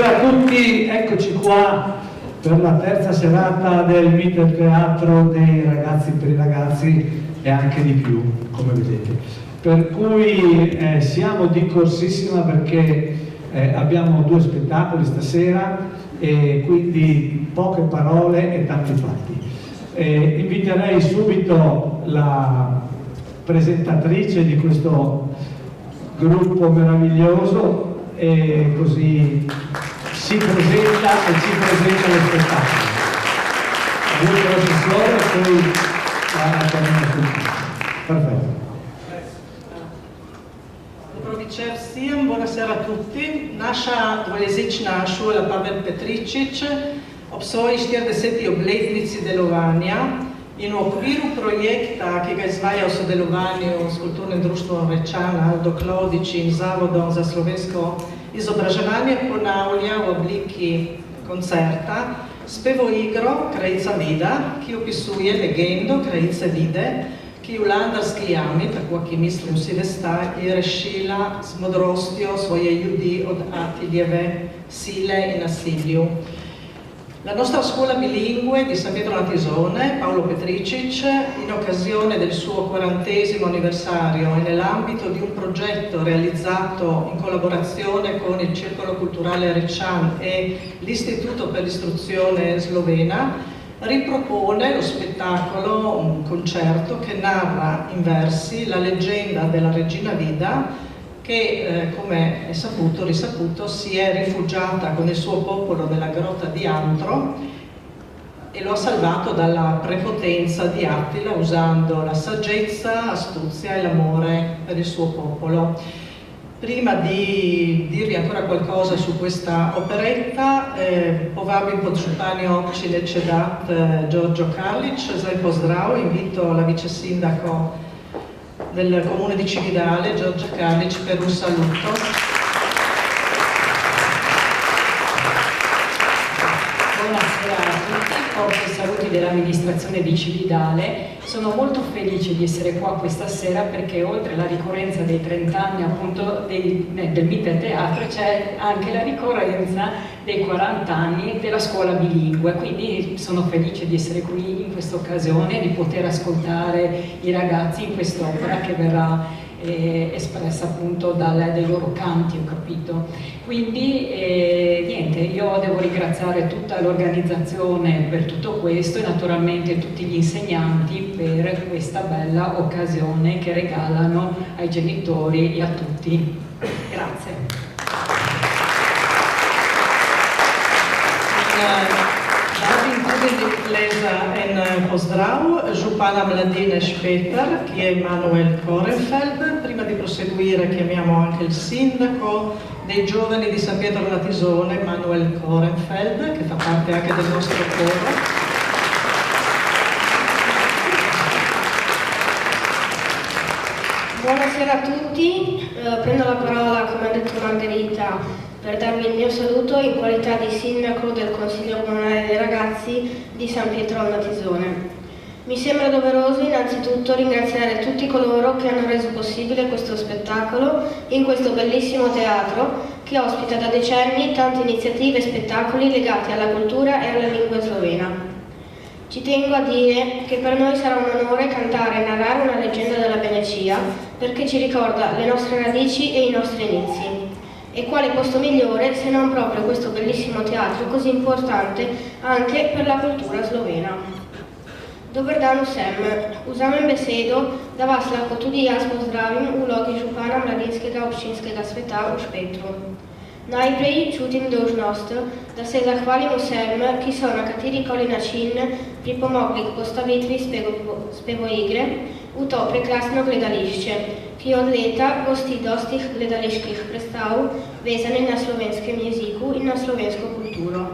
Buonasera a tutti, eccoci qua per la terza serata del Meet Teatro dei ragazzi per i ragazzi e anche di più, come vedete. Per cui siamo di corsissima perché abbiamo 2 spettacoli stasera e quindi poche parole e tanti fatti. Inviterei subito la presentatrice di questo gruppo meraviglioso e così si presenta e ci presenta lo spettacolo. Avuto l'assessore e poi la chiamiamo tutti. Perfetto. Dobrovičer vsem, buonasera a tutti. Naša dvojezična šola Pavel Petričič ob svoji 40. obletnici delovanja in v okviru projekta, ki ga izvaja v sodelovanju s Kulturnim društvom Rečan Aldo Klodič in Zavodom za slovensko izobraževanje ponavlja v obliki koncerta spevoigro Krajica Vida, ki opisuje legendo Krajice Vide, ki v Landarski jami, tako ki mislim vsi veste, je rešila z modrostjo svoje ljudi od Atiljeve sile in nasilju. La nostra scuola bilingue di San Pietro Natisone, Paolo Petričič, in occasione del suo 40° anniversario e nell'ambito di un progetto realizzato in collaborazione con il Circolo Culturale Rečan e l'Istituto per l'Istruzione Slovena, ripropone lo spettacolo, un concerto che narra in versi la leggenda della regina Vida che, come è risaputo, si è rifugiata con il suo popolo nella grotta di Antro e lo ha salvato dalla prepotenza di Attila usando la saggezza, astuzia e l'amore per il suo popolo. Prima di dirvi ancora qualcosa su questa operetta, povabim pod županjo občine Čedat Đorđo Karlić, zdaj pozdrav, invito la vice sindaco del comune di Cividale, Giorgia Karlić, per un saluto. Buonasera a tutti, porto i saluti dell'amministrazione di Cividale. Sono molto felice di essere qua questa sera perché oltre alla ricorrenza dei 30 anni appunto del Meet Teatro c'è anche la ricorrenza dei 40 anni della scuola bilingue, quindi sono felice di essere qui in questa occasione, di poter ascoltare i ragazzi in quest'opera che verrà espressa appunto dai loro canti, ho capito. Quindi niente, io devo ringraziare tutta l'organizzazione per tutto questo e naturalmente tutti gli insegnanti per questa bella occasione che regalano ai genitori e a tutti. Grazie. En pozdrav župana Mladine Špeter, ki je Manuel Korenfeld. Prima di proseguire chiamiamo anche il sindaco dei giovani di San Pietro Natisone, Manuel Korenfeld, che fa parte anche del nostro coro. Buonasera a tutti, prendo la parola, come ha detto Margherita, per darvi il mio saluto in qualità di sindaco del Consiglio Comunale dei Ragazzi di San Pietro al Natisone. Mi sembra doveroso innanzitutto ringraziare tutti coloro che hanno reso possibile questo spettacolo in questo bellissimo teatro che ospita da decenni tante iniziative e spettacoli legati alla cultura e alla lingua slovena. Ci tengo a dire che per noi sarà un onore cantare e narrare una leggenda della Venecia perché ci ricorda le nostre radici e i nostri inizi. E quale posto migliore se non proprio questo bellissimo teatro così importante anche per la cultura slovena. Dobar dan vsem. Vzamem besedo, da vas lahko tudi jaz pozdravim v vlogi župana Mladinskega občinskega sveta v Špetru. Najprej čutim dolžnost, da se zahvalim vsem, ki so na katerikoli način pripomogli k postavitvi spevoigre v to prekrasno gledališče, ki od leta gosti dosti gledaliških predstav vezanih na slovenskem jeziku in na slovensko kulturo.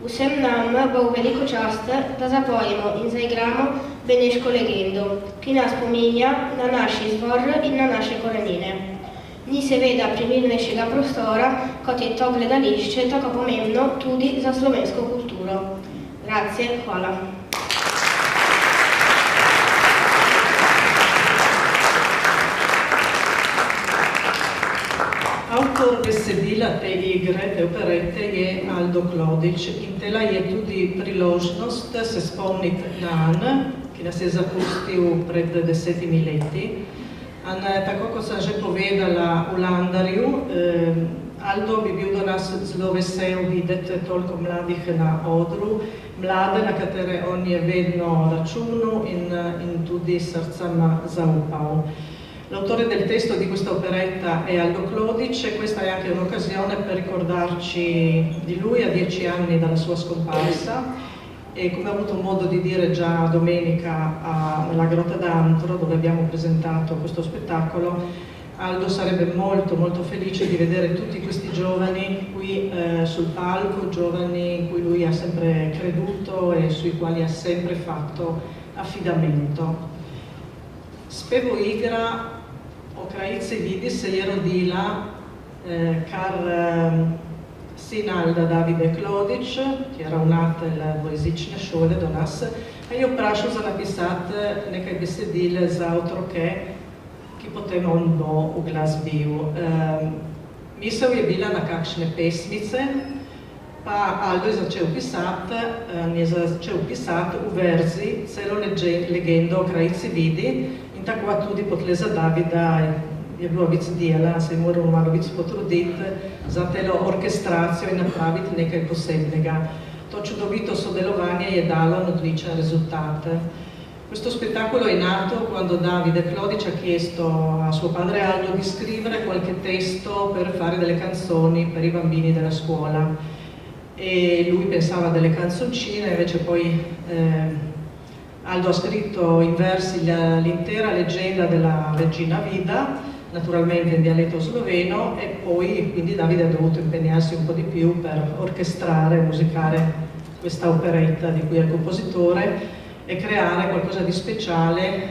Vsem nam bo v veliko čast, da zapojemo in zaigramo beneško legendo, ki nas spominja na naš izvor in na naše korenine. Ni seveda primernejšega prostora, kot je to gledališče, tako pomembno tudi za slovensko kulturo. Grazie, hvala. Autor autor besedila te igre, te operete je Aldo Klodić. In tela je tudi priložnost se spomniti nanj, ki nas je zapustil pred 10 leti. Tako kot sem že povedala v Landarju, Aldo bi bil do nas zelo vesel videti toliko mladih na odru, mlade, na katere on je vedno računal in tudi srcem zaupal. L'autore del testo di questa operetta è Aldo Klodić e questa è anche un'occasione per ricordarci di lui a 10 anni dalla sua scomparsa. E come ho avuto modo di dire già domenica nella Grotta d'Antro, dove abbiamo presentato questo spettacolo, Aldo sarebbe molto molto felice di vedere tutti questi giovani qui sul palco, giovani in cui lui ha sempre creduto e sui quali ha sempre fatto affidamento. Spevo igra okrajice vidi se je rodila kar sin Alda Davide Klodić, ki je ravnatelj dvojezične šole do nas, a je vprašal za napisati nekaj besedil za otroke, ki potem on bo uglasbil. Misel je bila na kakšne pesmice, pa Aldo je začel pisati v verzi celo legendo o krajici vidi in tako tudi potleza Davida je bilo víc dela, se je moral malo víc potruditi za telo orkestracijo in napraviti nekaj posebnega. To čudovito sodelovanje je dalo un odličen rezultat. Questo spettacolo è nato quando Davide Klodić ha chiesto a suo padre Aldo di scrivere qualche testo per fare delle canzoni per i bambini della scuola. E lui pensava a delle canzoncine, invece poi Aldo ha scritto in versi l'intera leggenda della regina Vida, naturalmente in dialetto sloveno, e poi quindi Davide ha dovuto impegnarsi un po' di più per orchestrare, musicare questa operetta di cui è il compositore e creare qualcosa di speciale,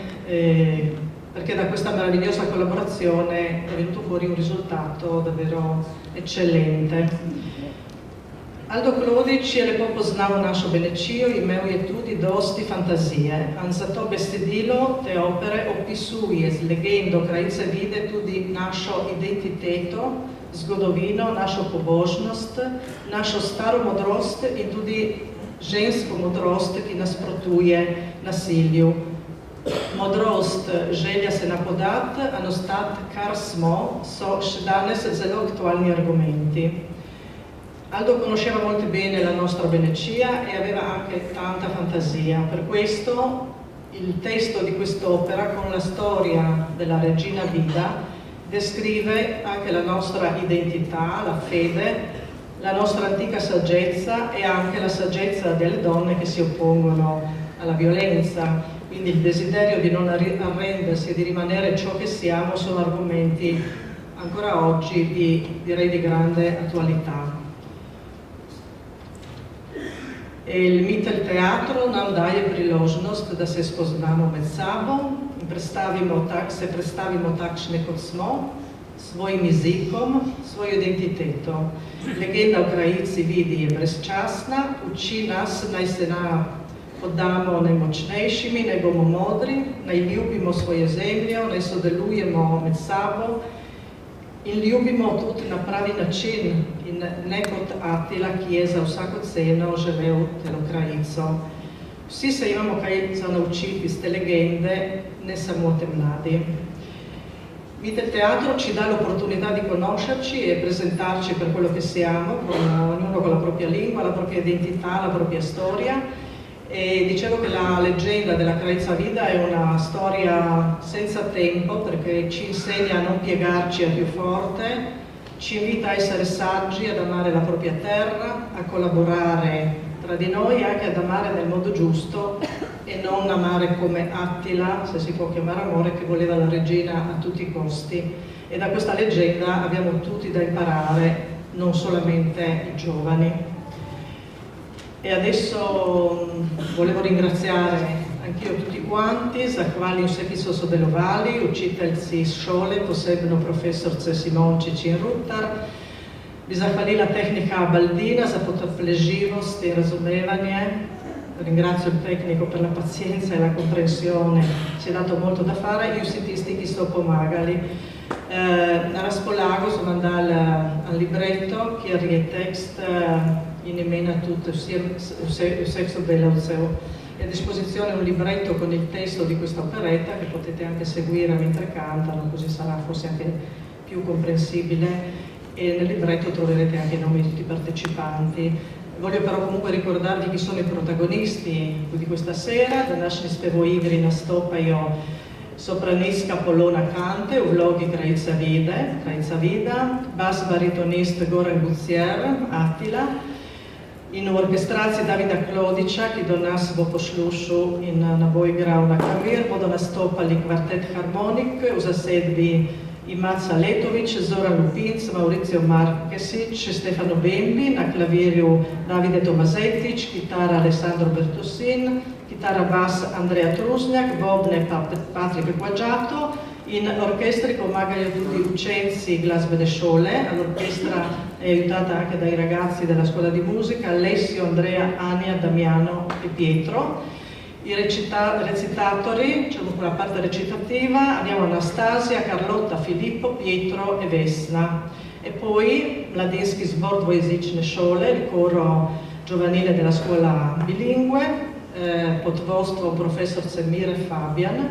perché da questa meravigliosa collaborazione è venuto fuori un risultato davvero eccellente. Aldo Klodić je lepo poznal našo Benečijo, imel je tudi dosti fantazije. Zato besedilo te opere opisuje z legendo krajice vide tudi našo identiteto, zgodovino, našo pobožnost, našo staro modrost in tudi žensko modrost, ki nasprotuje nasilju. Modrost, želja se napodati, a ostati kar smo, so še danes zelo aktualni argumenti. Aldo conosceva molto bene la nostra Benečija e aveva anche tanta fantasia, per questo il testo di quest'opera, con la storia della regina Vida, descrive anche la nostra identità, la fede, la nostra antica saggezza e anche la saggezza delle donne che si oppongono alla violenza. Quindi il desiderio di non arrendersi e di rimanere ciò che siamo sono argomenti ancora oggi direi di grande attualità. Il Mitel Teatro nam daje priložnost, da se spoznamo med sabo in se predstavimo takšne, kot smo, svojim jezikom, svojo identiteto. Legenda o krajici vidi je brezčasna, uči nas, naj se poddamo najmočnejšimi, naj bomo modri, naj ljubimo svojo zemljo, naj sodelujemo med sabo in ljubimo tudi na pravi način in ne kot Atila, ki je za vsako ceno želel telo krajico. Vsi se imamo kaj za naučiti iz te legende, ne samo te mladi. Mitel Teatro ci dà l'opportunità di conoscerci e presentarci per quello che siamo, ognuno con la propria lingua, la propria identità, la propria storia. E dicevo che la leggenda della Krajica Vida è una storia senza tempo, perché ci insegna a non piegarci al più forte, ci invita a essere saggi, ad amare la propria terra, a collaborare tra di noi, anche ad amare nel modo giusto e non amare come Attila, se si può chiamare amore, che voleva la regina a tutti i costi. E da questa leggenda abbiamo tutti da imparare, non solamente i giovani. E adesso volevo ringraziare anch'io tutti quanti, zahvaljujem se ki so sodelovali, učiteljci iz šole, posebno profesorce Simončić in Rutar. Bi zahvalila tehnika Baldina za potrpežljivost e razumevanje. Ringrazio il tecnico per la pazienza e la comprensione, ci è dato molto da fare, i musicisti che sto pomagali. Raspolago se mandal un libretto che è text in emena tutto sia il sesso bello è a disposizione un libretto con il testo di questa operetta che potete anche seguire mentre cantano, così sarà forse anche più comprensibile, e nel libretto troverete anche i nomi di tutti i partecipanti. Voglio però comunque ricordarvi chi sono i protagonisti di questa sera. Da nascere spevo igri na stopajo sopraniska Polona Kante u vlogi Krajca Vida, bas baritonist Goran Gucier, Attila, in orkestraciji Davida Klodića, ki do nas bo poslušal in nam bo igral na klavir, bodo nastopali kvartet harmonik v zasedbi Imaca Letović, Zoran Lupinc, Mauricio Markesić, Stefano Bembi, na klavirju Davide Tomazetic, kitara Alessandro Bertosin, kitara bas Andrea Trusnjak, bobne Patrick Guaggiato. In orchestri pomagano tutti učenci glazbene šole, all'orchestra è aiutata anche dai ragazzi della scuola di musica, Alessio, Andrea, Ania, Damiano e Pietro. I recitatori, diciamo con la parte recitativa, abbiamo Anastasia, Carlotta, Filippo, Pietro e Vesna. E poi Mladinsky Zbor dvojezične šole, il coro giovanile della scuola bilingue, pod vodstvom profesorce Mira Fabian,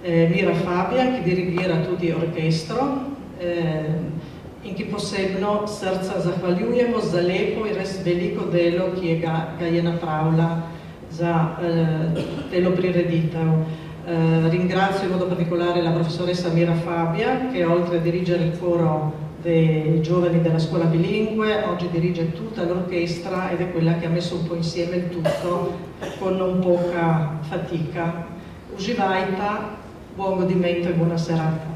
ki dirigira tudi orkestro, in ki posebno srca zahvaljujemo za lepo in res veliko delo, ki ga je napravila za telo prireditev. Ringrazio in modo particolare la professoressa Mira Fabia, che oltre a dirigere il coro dei giovani della scuola bilingue, oggi dirige tutta l'orchestra ed è quella che ha messo un po' insieme il tutto con non poca fatica. Uživajte, buon godimento e buona serata.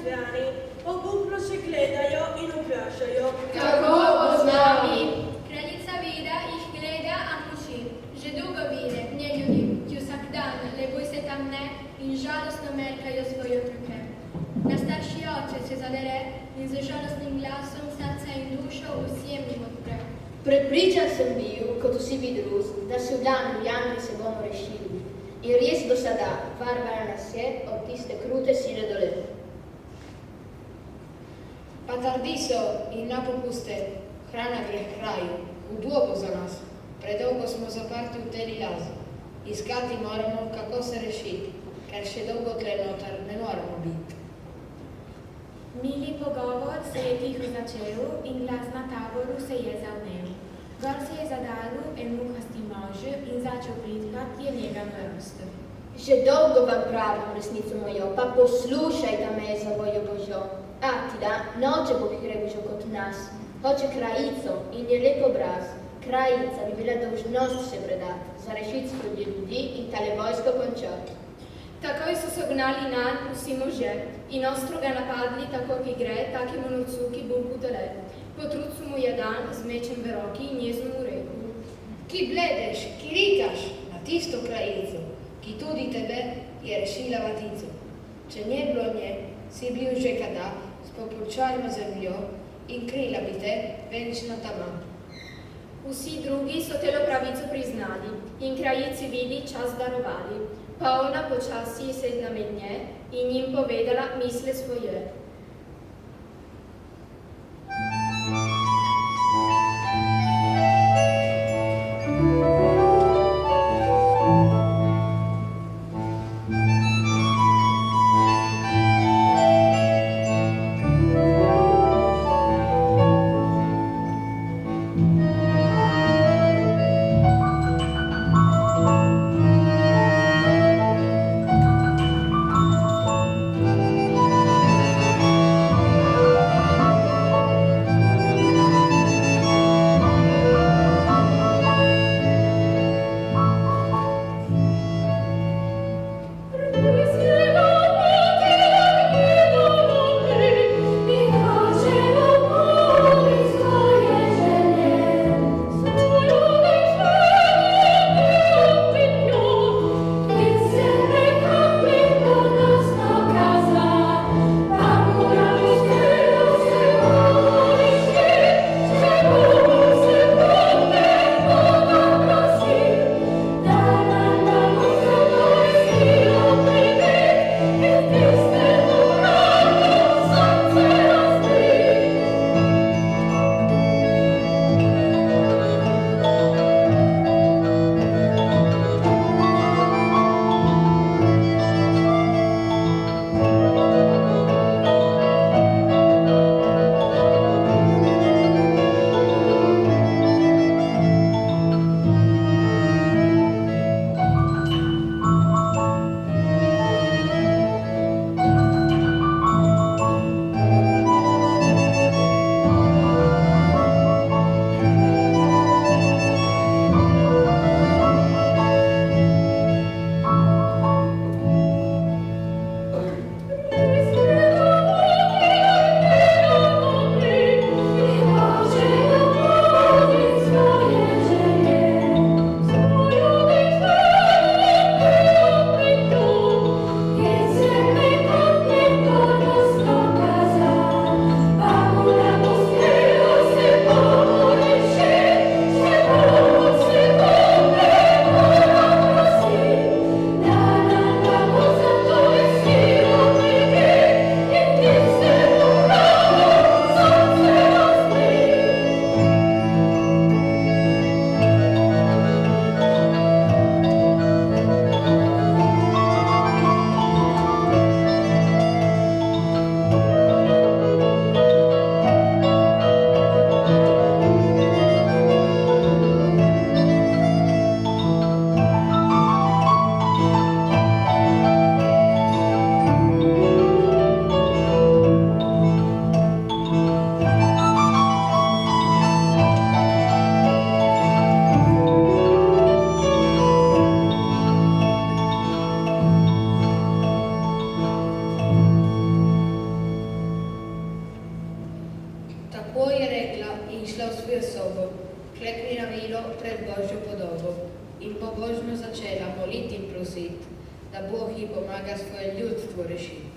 lesbiani, ogupno se gledajo in vprašajo, Kako bo z nami? Kraljica Vida jih gleda, a molči. Že dolgo vide nje ljudi, ki vsak dan lebuj se tam ne in žalostno merkajo svoje otroke. Na starši oče se zadere in z žalostnim glasom srca in dušo vsem jim odpre. Prepričan sem bil, kot vsi vi drugi, da se v dan v Janki se bomo rešili. In res do sada, Barbara nas je od tiste krute sile dole. Pa tardi so in na popuste, hrana gre k kraju, hudo bo za nas. Predolgo smo zaprti v teli lazi. Iskati moramo, kako se rešiti, ker še dolgo tle noter ne moramo biti. Mili pogovor se je tiho začel in glas na taboru se je zavnel. Gor se je zadalil en muhasti mož in začel plitkati je njega mrst. Že dolgo vam pravim resnico mojo, pa poslušajte me za voljo Božjo. Atila noče bo hrebužo kot nas, hoče krajico in je lep obraz. Krajica bi bila dolžnost se predati, za rešitstvo ljudi in tale vojsko končati. Takoj so se gnali nanj vsi može in ostro ga napadli, tako ki gre, takemu nocu, ki bo putele. Po trucu mu je dan z mečem v roki in jezno mu rekel. Ki bledeš, ki rikaš na tisto krajico, ki tudi tebe je rešila vatico. Če nje bilo nje, si bil že kada s popolčarno zemljo in krila bi te venčno tama. Vsi drugi so telo pravico priznali in krajici Vidi čas darovali. Pa ona počasi je sedla med nje in jim povedala misle svoje. je sobo, klekni na vilo pred Božjo podobo in pobožno začela moliti in prosit, da Bog ji pomaga svoje ljudstvo rešiti.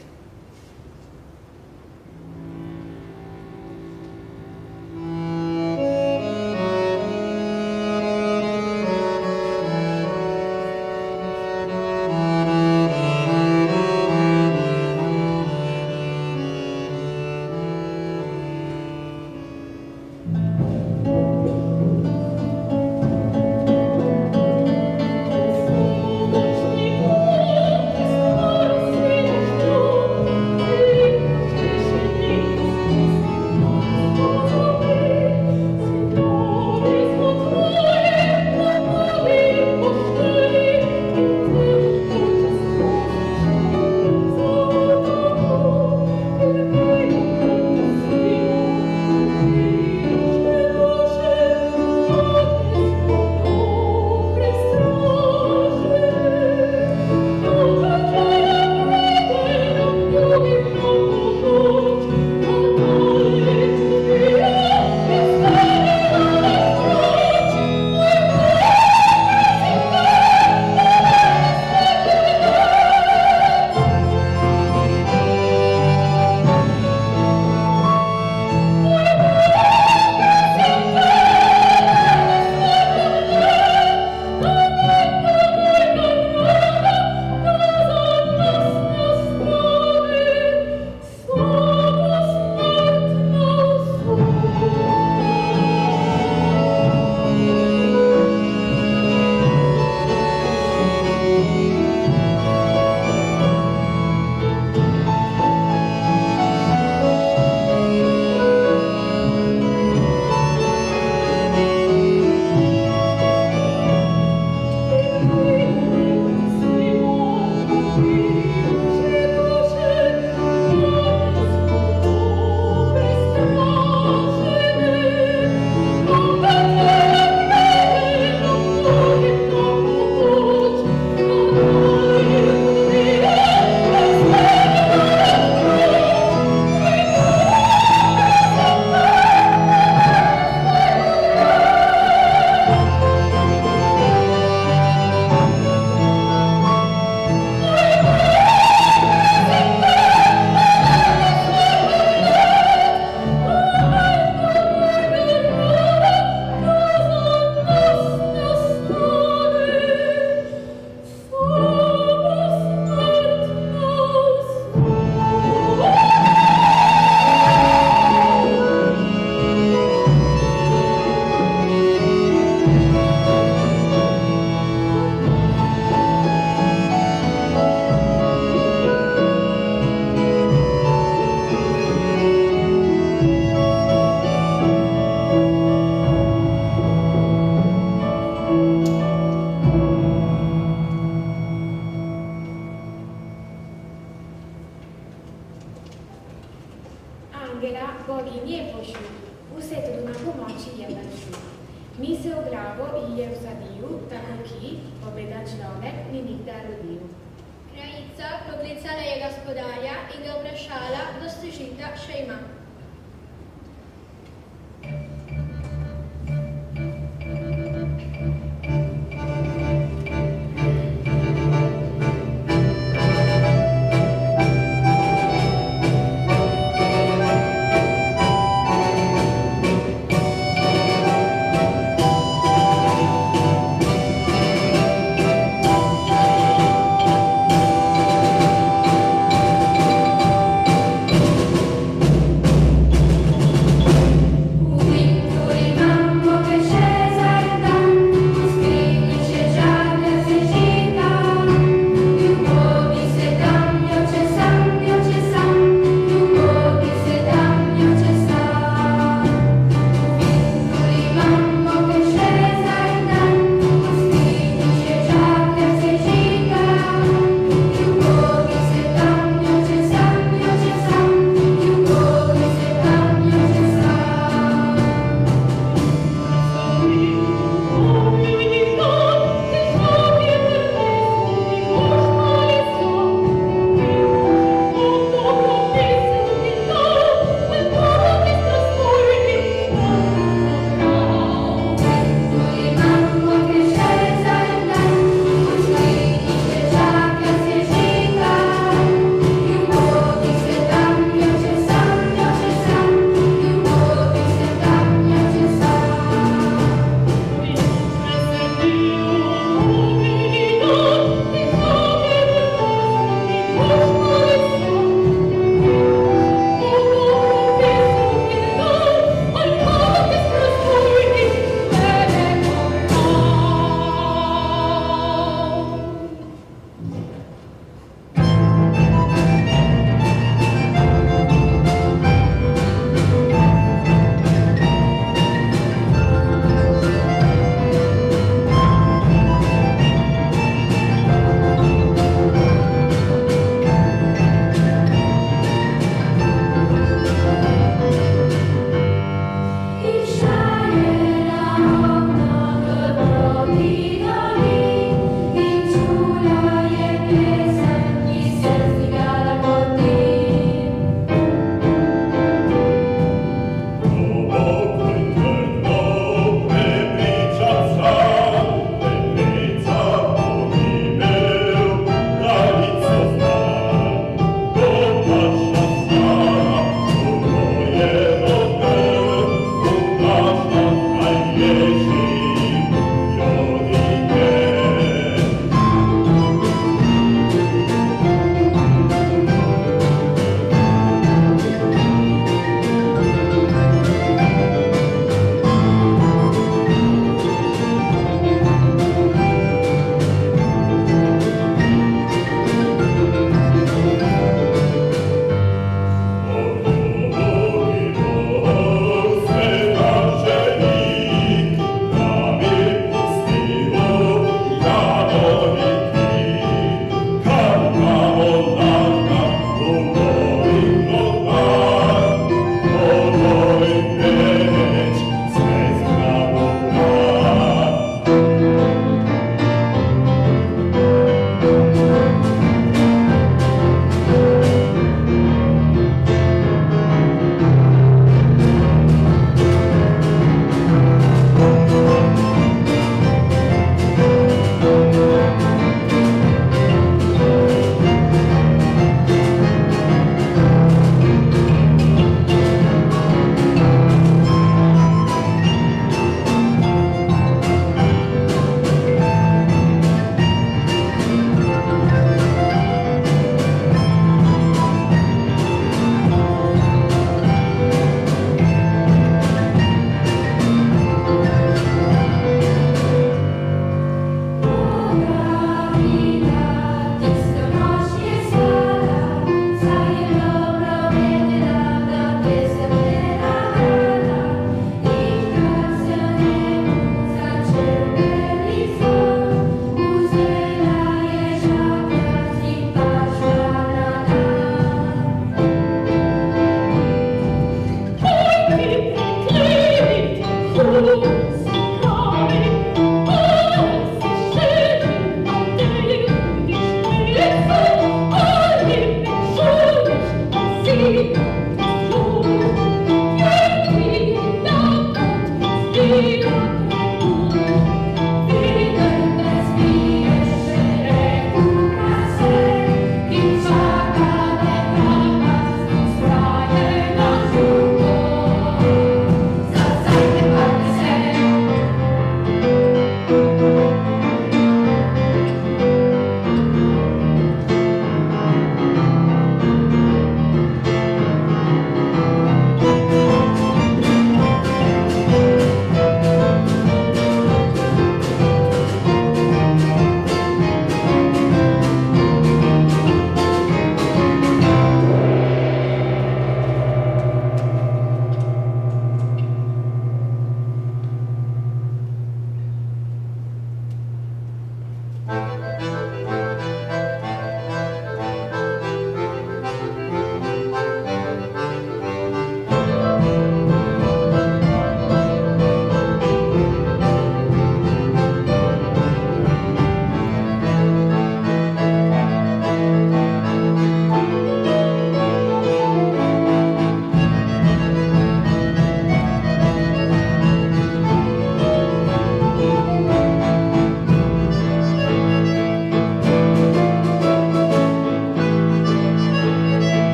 Bogi nije pošli, usetu na pomoći jedanšu. Mi se obravo i je vsadiju, tako ki, pobeda človek ni nikdar rodil. Kraljica poklicala je gospodarja in ga vprašala, da stežita še ima.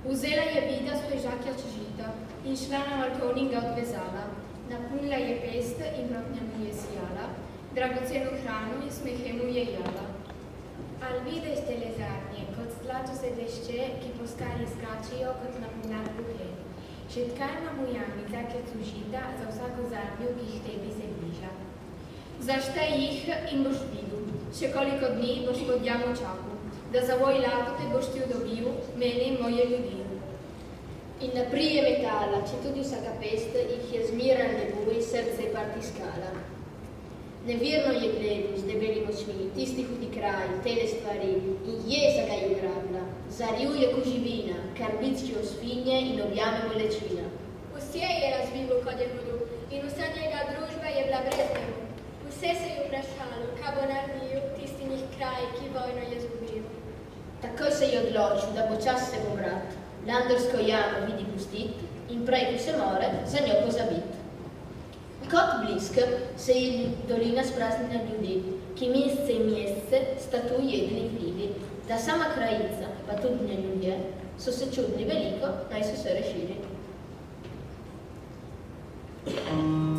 Uzela je vida svoj žakja čežita in šla na Markovninga odvezala. Napnila je pest in proti njemu je sijala, dragocenu hranu in smehe mu je jala. Al videste le zadnje, kot zlato se dešče, ki po skali skačijo kot na mlinar buke. Še tkajma mu jami zakecu žita za vsako zadnju, ki jih tebi se bliža. Zaštaj jih in boš videl, še koliko dni boš pod jamo čakal, da za voj lato te boš ti dobil, mene in moje ljudi. In naprije metala, če tudi vsaka pest jih je zmiran nebu in srce partiskala. Nevirno je gledal z debelimi očmi, tisti hudi kraj, tele stvari in jeza ga je ugrabila. Zaril je ko živina, kar bitčjo svinje in objame bolečina. Vse je razvivo, kot je hodil, in vsa njega družba je bila brez njemu. Vse se je vprašalo, kaj bo naredil tisti njih kraj, ki vojno je zgubil. Takoj se je odločil, da bo čas se pobrat, Landorsko jamo vidi pustit in prej, ko se more, za njo pozabit. Kot blisk se je dolina spraznila ljudi, ki mesece in mesece sta tu jedli in pili, da sama krajica, pa tudi ne ljudje, so se čudili veliko, naj so se rešili. Thank you.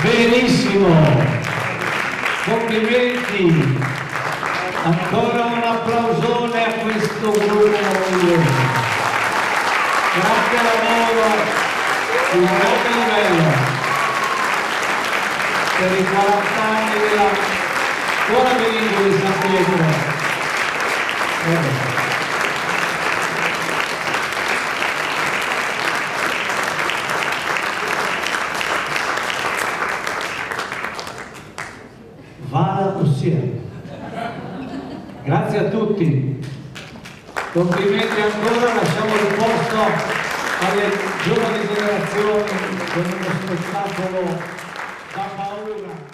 Benissimo, complimenti, ancora un applausone a questo gruppo meraviglioso. Grande lavoro di un grande livello per i 40 anni della scuola bilingue di San Pietro. Vala Ossia. Grazie a tutti, complimenti ancora, lasciamo il posto alle giovani generazioni con uno spettacolo da paura.